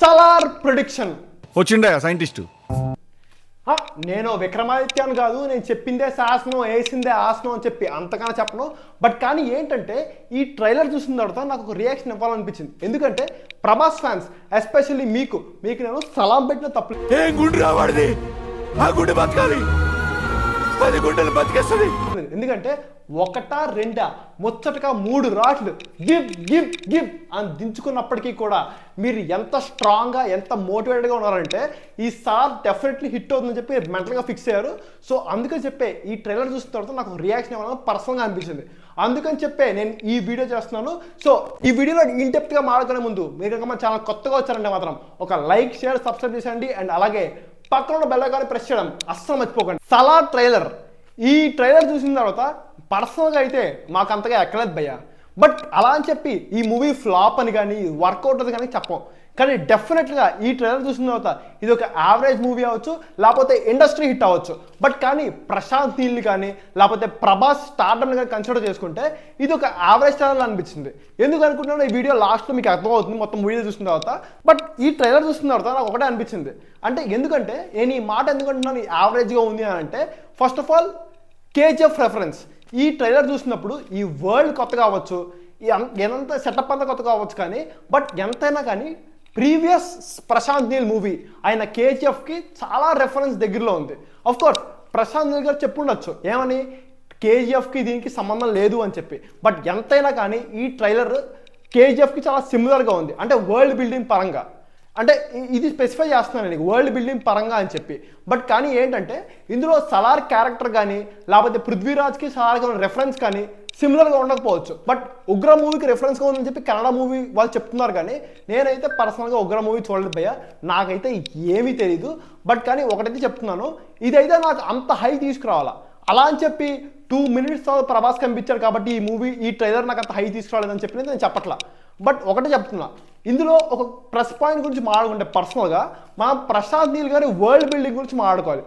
Salaar prediction వచ్చిండే scientist. నేను విక్రమాదిత్యాన్ని కాదు, నేను చెప్పిందే శాసనం వేసిందే ఆసనం అని చెప్పి అంతకన్నా చెప్పను. బట్ కానీ ఏంటంటే ఈ ట్రైలర్ చూసిన తర్వాత నాకు ఒక రియాక్షన్ ఇవ్వాలనిపించింది. ఎందుకంటే ప్రభాస్ ఫ్యాన్స్ ఎస్పెషల్లీ మీకు నేను సలాం పెట్టిన తప్పు. ఏం గుండు రావాడిది, ఆ గుండె బతకాలి, 10 గుండెలు బతికేస్తుంది. ఎందుకంటే ఒకటా రెండా ముచ్చటగా 3 రాట్లు గివ్ గివ్ గివ్ అని దించుకున్నప్పటికీ కూడా మీరు ఎంత స్ట్రాంగ్గా ఎంత మోటివేటెడ్గా ఉన్నారంటే ఈ సార్ డెఫినెట్లీ హిట్ అవుతుందని చెప్పి మెంటల్గా ఫిక్స్ అయ్యారు. సో అందుకని చెప్పే ఈ ట్రైలర్ చూసిన తర్వాత నాకు రియాక్షన్ ఇవ్వాలని పర్సనల్గా అనిపించింది. అందుకని చెప్పే నేను ఈ వీడియో చేస్తున్నాను. సో ఈ వీడియోలో ఇన్ డెప్త్గా మాట్లాడుకునే ముందు మీరు కనుక మన ఛానల్ కొత్తగా వచ్చారంటే మాత్రం ఒక లైక్ షేర్ సబ్స్క్రైబ్ చేసేయండి. అండ్ అలాగే పక్కన ఉన్న బెల్ ఐకాన్ ప్రెస్ చేయడం అస్సలు మర్చిపోకండి. సలార్ ట్రైలర్, ఈ ట్రైలర్ చూసిన తర్వాత పర్సనల్గా అయితే మాకు అంతగా ఎక్కలేదు భయ్యా. బట్ అలా అని చెప్పి ఈ మూవీ ఫ్లాప్ అని కానీ వర్కౌట్ అని కానీ చెప్పం. కానీ డెఫినెట్గా ఈ ట్రైలర్ చూసిన తర్వాత ఇది ఒక యావరేజ్ మూవీ అవ్వచ్చు, లేకపోతే ఇండస్ట్రీ హిట్ అవ్వచ్చు. బట్ కానీ ప్రశాంత్ నీల్ని కానీ లేకపోతే ప్రభాస్ స్టార్డమ్ని కానీ కన్సిడర్ చేసుకుంటే ఇది ఒక యావరేజ్ ట్రైలర్ అనిపించింది. ఎందుకు అనుకుంటున్నాను ఈ వీడియో లాస్ట్లో మీకు అర్థమవుతుంది మొత్తం వీడియో చూసిన తర్వాత. బట్ ఈ ట్రైలర్ చూసిన తర్వాత నాకు ఒకటే అనిపించింది. అంటే ఎందుకంటే నేను ఈ మాట ఎందుకంటున్నాను యావరేజ్గా ఉంది అని అంటే, first of all KGF reference. ఈ ట్రైలర్ చూసినప్పుడు ఈ వరల్డ్ కొత్తగా అవ్వచ్చు, ఎంత సెటప్ అంతా కొత్తగా అవ్వచ్చు, కానీ బట్ ఎంతైనా కానీ ప్రీవియస్ ప్రశాంత్ నీల్ మూవీ ఆయన కేజీఎఫ్కి చాలా రెఫరెన్స్ దగ్గరలో ఉంది. అఫ్కోర్స్ ప్రశాంత్ నీల్ గారు చెప్పుండొచ్చు ఏమని, కేజీఎఫ్కి దీనికి సంబంధం లేదు అని చెప్పి. బట్ ఎంతైనా కానీ ఈ ట్రైలర్ కేజీఎఫ్కి చాలా సిమిలర్గా ఉంది. అంటే వరల్డ్ బిల్డింగ్ పరంగా, అంటే ఇది స్పెసిఫై చేస్తున్నాను నేను వరల్డ్ బిల్డింగ్ పరంగా అని చెప్పి. బట్ కానీ ఏంటంటే ఇందులో సలార్ క్యారెక్టర్ కానీ లేకపోతే పృథ్వీరాజ్కి సలార్కి ఉన్న రెఫరెన్స్ కానీ సిమిలర్గా ఉండకపోవచ్చు. బట్ ఉగ్ర మూవీకి రెఫరెన్స్గా ఉందని చెప్పి కన్నడ మూవీ వాళ్ళు చెప్తున్నారు. కానీ నేనైతే పర్సనల్గా ఉగ్ర మూవీ చూడలేదు భయ్యా, నాకైతే ఏమీ తెలీదు. బట్ కానీ ఒకటైతే చెప్తున్నాను, ఇదైతే నాకు అంత హై తీసుకురావాలా. అలా అని చెప్పి 2 minutes ప్రభాస్ కనిపించాడు కాబట్టి ఈ ట్రైలర్ నాకు అంత హై తీసుకురాలేదని చెప్పి నేను చెప్పట్లా. బట్ ఒకటే చెప్తున్నా, ఇందులో ఒక ప్లస్ పాయింట్ గురించి మాట్లాడుకుంటే పర్సనల్గా మనం ప్రశాంత్ నీల్ గారి వరల్డ్ బిల్డింగ్ గురించి మాట్లాడుకోవాలి.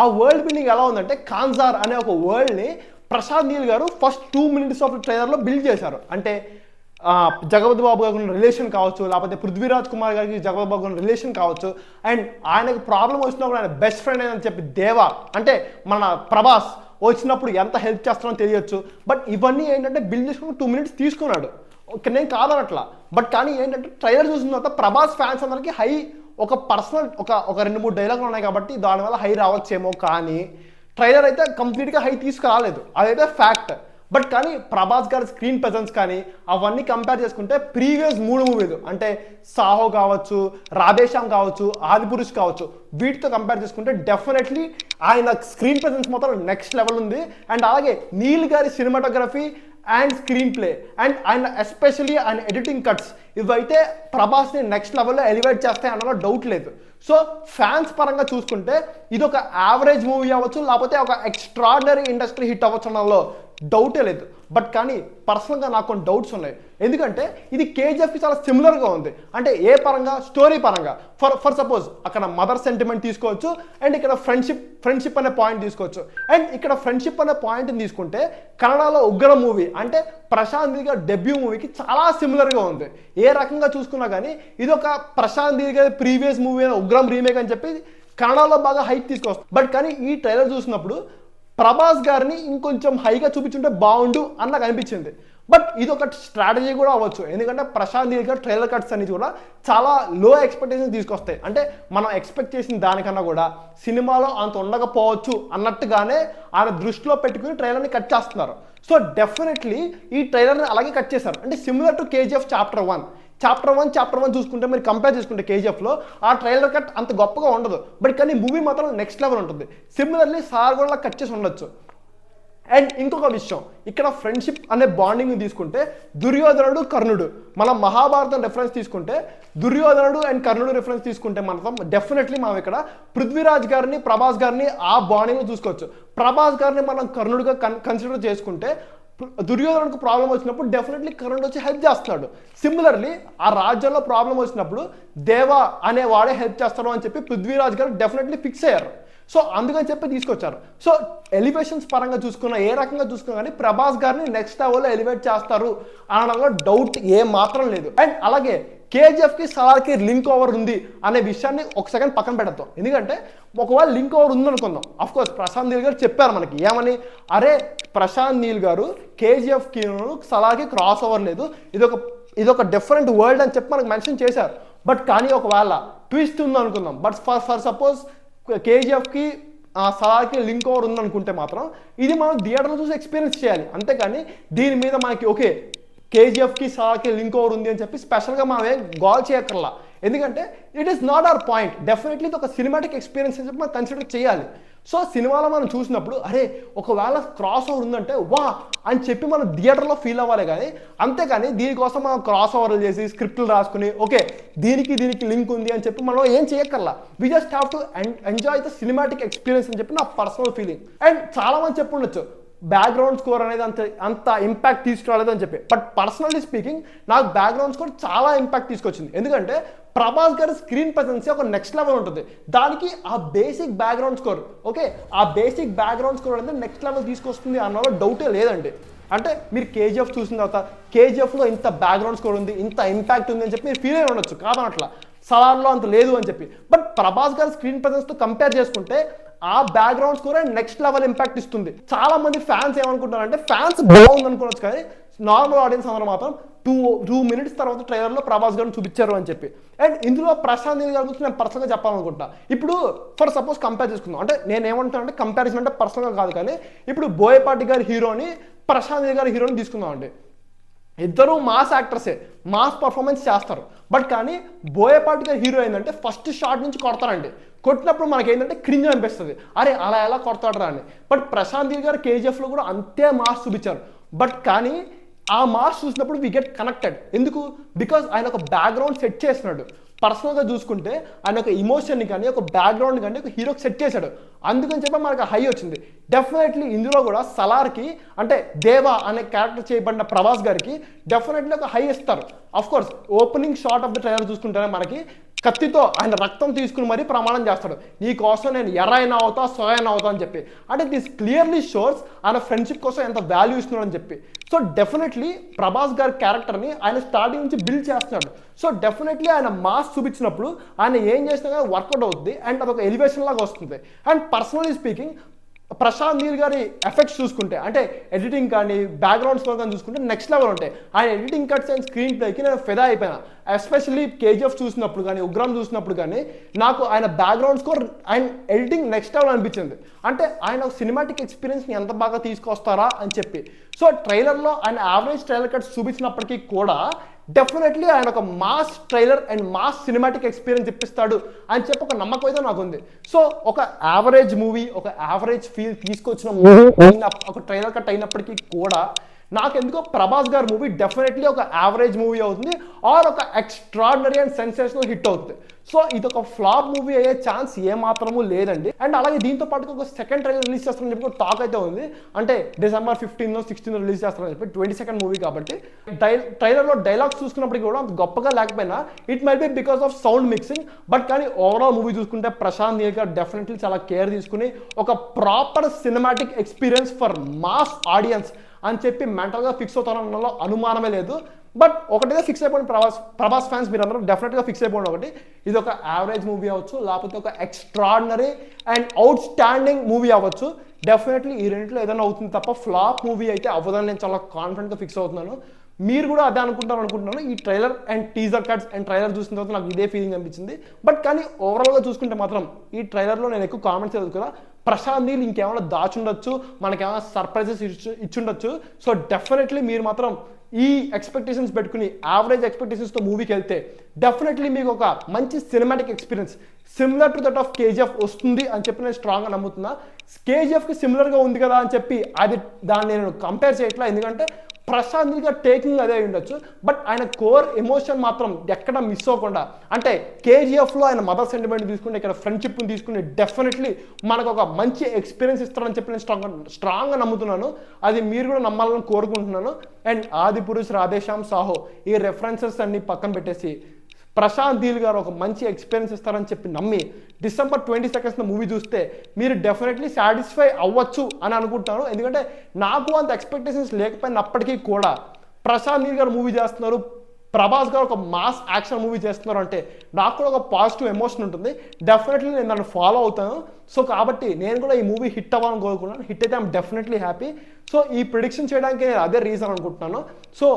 ఆ వరల్డ్ బిల్డింగ్ ఎలా ఉందంటే కాన్జార్ అనే ఒక వరల్డ్ని ప్రశాంత్ నీల్ గారు ఫస్ట్ 2 minutes ఆఫ్ ట్రైలర్లో బిల్డ్ చేశారు. అంటే జగపతి బాబు గారికి ఉన్న రిలేషన్ కావచ్చు, లేకపోతే పృథ్వీరాజ్ కుమార్ గారికి జగపతి బాబు ఉన్న రిలేషన్ కావచ్చు, అండ్ ఆయనకు ప్రాబ్లం వచ్చినప్పుడు ఆయన బెస్ట్ ఫ్రెండ్ అని చెప్పి దేవా అంటే మన ప్రభాస్ వచ్చినప్పుడు ఎంత హెల్ప్ చేస్తారో తెలియచ్చు. బట్ ఇవన్నీ ఏంటంటే బిల్డ్ చేసుకుని 2 minutes తీసుకున్నాడు, నేను కాదనట్లా. బట్ కానీ ఏంటంటే ట్రైలర్ చూసిన తర్వాత ప్రభాస్ ఫ్యాన్స్ అందరికీ హై ఒక పర్సనల్ ఒక 2-3 డైలాగులు ఉన్నాయి కాబట్టి దానివల్ల హై రావచ్చేమో, కానీ ట్రైలర్ అయితే కంప్లీట్గా హై తీసుకురాలేదు, అదైతే ఫ్యాక్ట్. బట్ కానీ ప్రభాస్ గారి స్క్రీన్ ప్రెజెన్స్ కానీ అవన్నీ కంపేర్ చేసుకుంటే ప్రీవియస్ 3 మూవీలు అంటే సాహో కావచ్చు, రాధేశ్యామ్ కావచ్చు, ఆదిపురుష్ కావచ్చు, వీటితో కంపేర్ చేసుకుంటే డెఫినెట్లీ ఆయన స్క్రీన్ ప్రెజెన్స్ మొత్తం నెక్స్ట్ లెవెల్ ఉంది. అండ్ అలాగే నీల్ గారి cinematography and screen play and ఆయన ఎస్పెషలీ ఆయన ఎడిటింగ్ కట్స్ ఇవైతే ప్రభాస్ని నెక్స్ట్ లెవెల్లో ఎలివేట్ చేస్తాయి అన్నలో డౌట్ లేదు. సో ఫ్యాన్స్ పరంగా చూసుకుంటే ఇది ఒక యావరేజ్ మూవీ అవ్వచ్చు, లేకపోతే ఒక ఎక్స్ట్రాడినరీ ఇండస్ట్రీ హిట్ అవ్వచ్చు అన్నలో డౌటే లేదు. బట్ కానీ పర్సనల్గా నాకు కొన్ని డౌట్స్ ఉన్నాయి. ఎందుకంటే ఇది కేజీఎఫ్కి చాలా సిమిలర్గా ఉంది. అంటే ఏ పరంగా, స్టోరీ పరంగా. ఫర్ సపోజ్ అక్కడ మదర్ సెంటిమెంట్ తీసుకోవచ్చు, అండ్ ఇక్కడ ఫ్రెండ్షిప్ అనే పాయింట్ తీసుకోవచ్చు. అండ్ ఇక్కడ ఫ్రెండ్షిప్ అనే పాయింట్ని తీసుకుంటే కన్నడలో ఉగ్ర మూవీ అంటే ప్రశాంత్ నీల్ గారి డెబ్యూ మూవీకి చాలా సిమిలర్గా ఉంది. ఏ రకంగా చూసుకున్నా కానీ ఇది ఒక ప్రశాంత్ నీల్ గారి ప్రీవియస్ మూవీ ఉగ్రం రీమేక్ అని చెప్పి కన్నడలో బాగా హైప్ తీసుకొస్తుంది. బట్ కానీ ఈ ట్రైలర్ చూసినప్పుడు ప్రభాస్ గారిని ఇంకొంచెం హైగా చూపించుంటే బాగుండు అని నాకు అనిపించింది. బట్ ఇది ఒక స్ట్రాటజీ కూడా అవ్వచ్చు, ఎందుకంటే ప్రశాంత్ నీల్ గారు ట్రైలర్ కట్స్ అనేది కూడా చాలా లో ఎక్స్పెక్టేషన్ తీసుకొస్తాయి. అంటే మనం ఎక్స్పెక్ట్ చేసిన దానికన్నా కూడా సినిమాలో అంత ఉండకపోవచ్చు అన్నట్టుగానే ఆయన దృష్టిలో పెట్టుకుని ట్రైలర్ని కట్ చేస్తున్నారు. సో డెఫినెట్లీ ఈ ట్రైలర్ని అలాగే కట్ చేశారు. అంటే సిమిలర్ టు కేజీఎఫ్ చాప్టర్ 1 చూసుకుంటే మీరు కంపేర్ చేసుకుంటే కేజీఎఫ్లో ఆ ట్రైలర్ కట్ అంత గొప్పగా ఉండదు. బట్ కానీ మూవీ మాత్రం నెక్స్ట్ లెవెల్ ఉంటుంది. సిమిలర్లీ సార్ కూడా కట్ చేసి ఉండొచ్చు. అండ్ ఇంకొక విషయం, ఇక్కడ ఫ్రెండ్షిప్ అనే బాండింగ్ తీసుకుంటే దుర్యోధనుడు కర్ణుడు, మనం మహాభారతం రెఫరెన్స్ తీసుకుంటే దుర్యోధనుడు అండ్ కర్ణుడు రెఫరెన్స్ తీసుకుంటే మనం డెఫినెట్లీ మనం ఇక్కడ పృథ్వీరాజ్ గారిని ప్రభాస్ గారిని ఆ బాండింగ్ చూసుకోవచ్చు. ప్రభాస్ గారిని మనం కర్ణుడిగా కన్సిడర్ చేసుకుంటే దుర్యోధనుడికి ప్రాబ్లం వచ్చినప్పుడు డెఫినెట్లీ కర్ణుడు వచ్చి హెల్ప్ చేస్తున్నాడు. సిమిలర్లీ ఆ రాజ్యంలో ప్రాబ్లం వచ్చినప్పుడు దేవా అనే వాడే హెల్ప్ చేస్తాడు అని చెప్పి పృథ్వీరాజ్ గారు డెఫినెట్లీ ఫిక్స్ అయ్యారు. సో అందుకని చెప్పి తీసుకొచ్చారు. సో ఎలివేషన్స్ పరంగా చూసుకున్నా ఏ రకంగా చూసుకున్నా కానీ ప్రభాస్ గారిని నెక్స్ట్ లెవెల్లో ఎలివేట్ చేస్తారు అనడంలో డౌట్ ఏ మాత్రం లేదు. అండ్ అలాగే కేజీఎఫ్కి సలార్కి లింక్ ఓవర్ ఉంది అనే విషయాన్ని ఒక సెకండ్ పక్కన పెడతాం. ఎందుకంటే ఒకవేళ లింక్ ఓవర్ ఉందనుకుందాం, అఫ్కోర్స్ ప్రశాంత్ నీల్ గారు చెప్పారు మనకి ఏమని, అరే ప్రశాంత్ నీల్ గారు కేజీఎఫ్కి సలార్కి క్రాస్ ఓవర్ లేదు, ఇదొక డిఫరెంట్ వరల్డ్ అని చెప్పి మనకు మెన్షన్ చేశారు. బట్ కానీ ఒకవేళ ట్విస్ట్ ఉందనుకుందాం, బట్ ఫర్ సపోజ్ కేజీఎఫ్కి సలార్కి లింక్ ఓవర్ ఉందనుకుంటే మాత్రం ఇది మనం థియేటర్లో చూసి ఎక్స్పీరియన్స్ చేయాలి. అంతేకాని దీని మీద మనకి ఓకే కేజీఎఫ్కి సలార్కి లింక్ ఓవర్ ఉంది అని చెప్పి స్పెషల్గా మనమే గోల్ చేయక్కర్లా. ఎందుకంటే it is not our point. Definitely ఇది ఒక సినిమాటిక్ ఎక్స్పీరియన్స్ అని చెప్పి మనం కన్సిడర్ చేయాలి. సో సినిమాలో మనం చూసినప్పుడు అరే ఒకవేళ క్రాస్ ఓవర్ ఉందంటే వా అని చెప్పి మనం థియేటర్లో ఫీల్ అవ్వాలి. కానీ అంతేకాని దీనికోసం మనం క్రాస్ ఓవర్లు చేసి స్క్రిప్ట్లు రాసుకుని ఓకే దీనికి లింక్ ఉంది అని చెప్పి మనం ఏం చేయక్కర్లా. We just have to enjoy the cinematic experience అని చెప్పి నా పర్సనల్ ఫీలింగ్. అండ్ చాలా మంది చెప్పుండొచ్చు బ్యాక్గ్రౌండ్ స్కోర్ అనేది అంత ఇంపాక్ట్ తీసుకురాలేదు అని చెప్పి, బట్ పర్సనల్లీ స్పీకింగ్ నాకు బ్యాక్గ్రౌండ్ స్కోర్ చాలా ఇంపాక్ట్ తీసుకొచ్చింది. ఎందుకంటే ప్రభాస్ గారి స్క్రీన్ ప్రెజెన్స్ ఒక నెక్స్ట్ లెవెల్ ఉంటుంది. దానికి ఆ బేసిక్ బ్యాక్గ్రౌండ్ స్కోర్ ఆ బేసిక్ బ్యాక్గ్రౌండ్ స్కోర్ అనేది నెక్స్ట్ లెవెల్ తీసుకొస్తుంది అన్నలో డౌటే లేదండి. అంటే మీరు కేజీఎఫ్ చూసిన తర్వాత కేజీఎఫ్లో ఇంత బ్యాక్గ్రౌండ్ స్కోర్ ఉంది, ఇంత ఇంపాక్ట్ ఉంది అని చెప్పి మీరు ఫీల్ అయి ఉండొచ్చు, కాదనట్లా సలార్లో అంత లేదు అని చెప్పి. బట్ ప్రభాస్ గారి స్క్రీన్ ప్రెజెన్స్తో కంపేర్ చేసుకుంటే ఆ background score next level impact ఇస్తుంది. చాలా మంది ఫ్యాన్స్ ఏమనుకుంటారంటే ఫ్యాన్స్ బాగుంది అనుకోవచ్చు, కానీ నార్మల్ ఆడియన్స్ అందరూ మాత్రం 2 minutes తర్వాత ట్రైలర్లో ప్రభాస్ గారిని చూపించారు అని చెప్పి. అండ్ ఇందులో ప్రశాంత్ నీల్ గారి గురించి నేను పర్సనల్గా చెప్పాలనుకుంటా. ఇప్పుడు ఫర్ సపోజ్ కంపేర్ చేసుకుందాం, అంటే నేను ఏమంటాను అంటే కంపారిజన్ అంటే పర్సనల్గా కాదు, కానీ ఇప్పుడు బోయపాటి గారి హీరోని ప్రశాంత్ నీల్ గారి హీరోని తీసుకుందాం అండి. ఇద్దరు మాస్ యాక్టర్సే, మాస్ పర్ఫార్మెన్స్ చేస్తారు. బట్ కానీ బోయపాటి గారి హీరో ఏంటంటే ఫస్ట్ షాట్ నుంచి కొడతారండి. కొట్టినప్పుడు మనకి ఏంటంటే క్రింజ్ అనిపిస్తుంది, అరే అలా ఎలా కొడతాడరా అని. బట్ ప్రశాంత్ నీల్ గారు కేజీఎఫ్లో కూడా అంతే మాస్ చూపించారు. బట్ కానీ ఆ మాస్ చూసినప్పుడు వి గెట్ కనెక్టెడ్. ఎందుకు? బికాజ్ ఆయన ఒక బ్యాక్గ్రౌండ్ సెట్ చేసినాడు. పర్సనల్గా చూసుకుంటే ఆయన ఒక ఇమోషన్ని కానీ ఒక బ్యాక్గ్రౌండ్ కానీ ఒక హీరోకి సెట్ చేశాడు. అందుకని చెప్పి మనకు హై వచ్చింది. డెఫినెట్లీ ఇందులో కూడా సలార్కి అంటే దేవా అనే క్యారెక్టర్ చేయబడిన ప్రభాస్ గారికి డెఫినెట్లీ ఒక హై ఇస్తారు. Of course opening shot of the trailer చూసుకుంటేనే మనకి కత్తితో ఆయన రక్తం తీసుకుని మరీ ప్రమాణం చేస్తాడు, నీ కోసం నేను ఎర్రైనా అవుతా సోయైనా అవుతా అని చెప్పి. అంటే దిస్ క్లియర్లీ షోస్ ఆయన ఫ్రెండ్షిప్ కోసం ఎంత వాల్యూ ఇస్తున్నాడు అని చెప్పి. సో డెఫినెట్లీ ప్రభాస్ గారి క్యారెక్టర్ని ఆయన స్టార్టింగ్ నుంచి బిల్డ్ చేస్తున్నాడు. సో డెఫినెట్లీ ఆయన మాస్ చూపించినప్పుడు ఆయన ఏం చేసినా కానీ వర్కౌట్ అవుతుంది అండ్ అదొక ఎలివేషన్ లాగా వస్తుంది. And personally speaking Prashanth Neel గారి ఎఫెక్ట్స్ చూసుకుంటే అంటే ఎడిటింగ్ కానీ బ్యాక్గ్రౌండ్ స్కోర్ కానీ చూసుకుంటే నెక్స్ట్ లెవెల్ ఉంటాయి. ఆయన ఎడిటింగ్ కట్స్ అండ్ స్క్రీన్ ప్లేకి నేను ఫెదా అయిపోయినా. ఎస్పెషల్లీ కేజీఎఫ్ చూసినప్పుడు కానీ ఉగ్రం చూసినప్పుడు కానీ నాకు ఆయన background score and editing next level అనిపించింది. అంటే ఆయన సినిమాటిక్ ఎక్స్పీరియన్స్ని ఎంత బాగా తీసుకొస్తారా అని చెప్పి. సో ట్రైలర్లో ఆయన యావరేజ్ ట్రైలర్ కట్స్ చూపించినప్పటికీ కూడా డెఫినెట్లీ ఆయన ఒక mass trailer and mass cinematic experience ఇప్పిస్తాడు అని చెప్పి ఒక నమ్మకం అయితే నాకు ఉంది. సో ఒక యావరేజ్ మూవీ, ఒక యావరేజ్ ఫీల్ తీసుకొచ్చిన మూవీ ఒక ట్రైలర్ కట్ అయినప్పటికీ కూడా నాకెందుకో ప్రభాస్ గారి మూవీ డెఫినెట్లీ ఒక యావరేజ్ మూవీ అవుతుంది ఆర్ ఒక ఎక్స్ట్రాడినరీ అండ్ సెన్సేషనల్ హిట్ అవుతుంది. సో ఇది ఒక ఫ్లాప్ మూవీ అయ్యే ఛాన్స్ ఏమాత్రమూ లేదండి. అండ్ అలాగే దీంతో పాటు ఒక సెకండ్ ట్రైలర్ రిలీజ్ చేస్తారని చెప్పి టాక్ అయితే ఉంది. అంటే December 15 16 రిలీజ్ చేస్తారని చెప్పి 22nd మూవీ కాబట్టి ట్రైలర్లో డైలాగ్స్ చూసుకున్నప్పటికీ కూడా అంత గొప్పగా లేకపోయినా it might be because of sound mixing. But కానీ ఓవరాల్ మూవీ చూసుకుంటే ప్రశాంత్ నీల్ గారు డెఫినెట్లీ చాలా కేర్ తీసుకుని ఒక proper cinematic experience for mass audience అని చెప్పి మెంటల్గా ఫిక్స్ అవుతారన్నలో అనుమానమే లేదు. బట్ ఒకటిగా ఫిక్స్ అయిపోయింది ప్రభాస్ ఫ్యాన్స్ మీరు అందరూ డెఫినెట్గా ఫిక్స్ అయిపోయింది. ఒకటి ఇది ఒక యావరేజ్ మూవీ అవ్వచ్చు, లేకపోతే ఒక extraordinary and out standing movie అవ్వచ్చు. డెఫినెట్లీ ఈ రెండింటిలో ఏదైనా అవుతుంది తప్ప ఫ్లాప్ మూవీ అయితే అవ్వదని నేను చాలా కాన్ఫిడెంట్గా ఫిక్స్ అవుతున్నాను. మీరు కూడా అదే అనుకుంటున్నాను. ఈ trailer and teaser cuts and trailer చూసిన తర్వాత నాకు ఇదే ఫీలింగ్ అనిపించింది. బట్ కానీ ఓవరాల్గా చూసుకుంటే మాత్రం ఈ ట్రైలర్లో నేను ఎక్కువ కామెంట్స్ చదువు కదా, ప్రశాంత్ నీల్ ఇంకేమైనా దాచుండొచ్చు, మనకేమైనా సర్ప్రైజెస్ ఇచ్చుండొచ్చు. సో డెఫినెట్లీ మీరు మాత్రం ఈ ఎక్స్పెక్టేషన్స్ పెట్టుకుని యావరేజ్ ఎక్స్పెక్టేషన్స్తో మూవీకి వెళ్తే డెఫినెట్లీ మీకు ఒక మంచి cinematic experience similar to that of KGF వస్తుంది అని చెప్పి నేను స్ట్రాంగ్గా నమ్ముతున్నా. కేజీఎఫ్కి సిమిలర్గా ఉంది కదా అని చెప్పి దాన్ని నేను కంపేర్ చేయట్లా, ఎందుకంటే ప్రశాంత్ నీల్ గారు టేకింగ్ అదే ఉండొచ్చు. బట్ ఆయన కోర్ ఎమోషన్ మాత్రం ఎక్కడ మిస్ అవ్వకుండా, అంటే కేజీఎఫ్లో ఆయన మదర్ సెంటిమెంట్ తీసుకుని ఇక్కడ ఫ్రెండ్షిప్ని తీసుకుని డెఫినెట్లీ మనకు ఒక మంచి ఎక్స్పీరియన్స్ ఇస్తారని చెప్పి నేను స్ట్రాంగ్గా నమ్ముతున్నాను. అది మీరు కూడా నమ్మాలని కోరుకుంటున్నాను. అండ్ ఆదిపురుష్, రాధేశ్యామ్, సాహో ఈ రెఫరెన్సెస్ అన్ని పక్కన పెట్టేసి ప్రశాంత్ నీల్ గారు ఒక మంచి ఎక్స్పీరియన్స్ ఇస్తారని చెప్పి నమ్మి December 22nd మూవీ చూస్తే మీరు డెఫినెట్లీ సాటిస్ఫై అవ్వచ్చు అని అనుకుంటున్నాను. ఎందుకంటే నాకు అంత ఎక్స్పెక్టేషన్స్ లేకపోయినప్పటికీ కూడా ప్రశాంత్ నీల్ గారు మూవీ చేస్తున్నారు, ప్రభాస్ గారు ఒక మాస్ యాక్షన్ మూవీ చేస్తున్నారు అంటే నాకు కూడా ఒక పాజిటివ్ ఎమోషన్ ఉంటుంది. డెఫినెట్లీ నేను దాన్ని ఫాలో అవుతాను. సో కాబట్టి నేను కూడా ఈ మూవీ హిట్ అవ్వాలని కోరుకున్నాను. హిట్ అయితే ఐఎమ్ డెఫినెట్లీ హ్యాపీ. సో ఈ ప్రిడిక్షన్ చేయడానికి నేను అదే రీజన్ అనుకుంటున్నాను. సో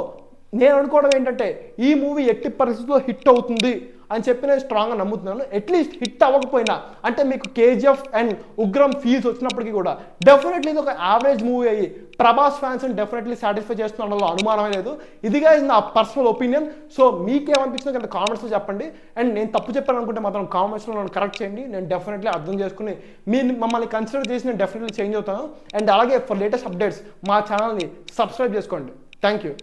నేను అనుకోవడం ఏంటంటే ఈ మూవీ ఎట్టి పరిస్థితుల్లో హిట్ అవుతుంది అని చెప్పి నేను స్ట్రాంగ్గా నమ్ముతున్నాను. అట్లీస్ట్ హిట్ అవ్వకపోయినా అంటే మీకు కేజీఎఫ్ అండ్ ఉగ్రం ఫీల్స్ వచ్చినప్పటికీ కూడా డెఫినెట్లీ ఇది ఒక యావరేజ్ మూవీ అయ్యి ప్రభాస్ ఫ్యాన్స్ని డెఫినెట్లీ సాటిస్ఫై చేస్తున్న అనుమానమే లేదు. ఇదిగా నా పర్సనల్ ఒపీనియన్. సో మీకేమనిపించిందో కదా కామెంట్స్లో చెప్పండి. అండ్ నేను తప్పు చెప్పాను అనుకుంటే మాత్రం కామెంట్స్లో నన్ను కరెక్ట్ చేయండి. నేను డెఫినెట్లీ అర్థం చేసుకుని మమ్మల్ని కన్సిడర్ చేసి నేను డెఫినెట్లీ చేంజ్ అవుతాను. అండ్ అలాగే ఫర్ లేటెస్ట్ అప్డేట్స్ మా ఛానల్ని సబ్స్క్రైబ్ చేసుకోండి. Thank you.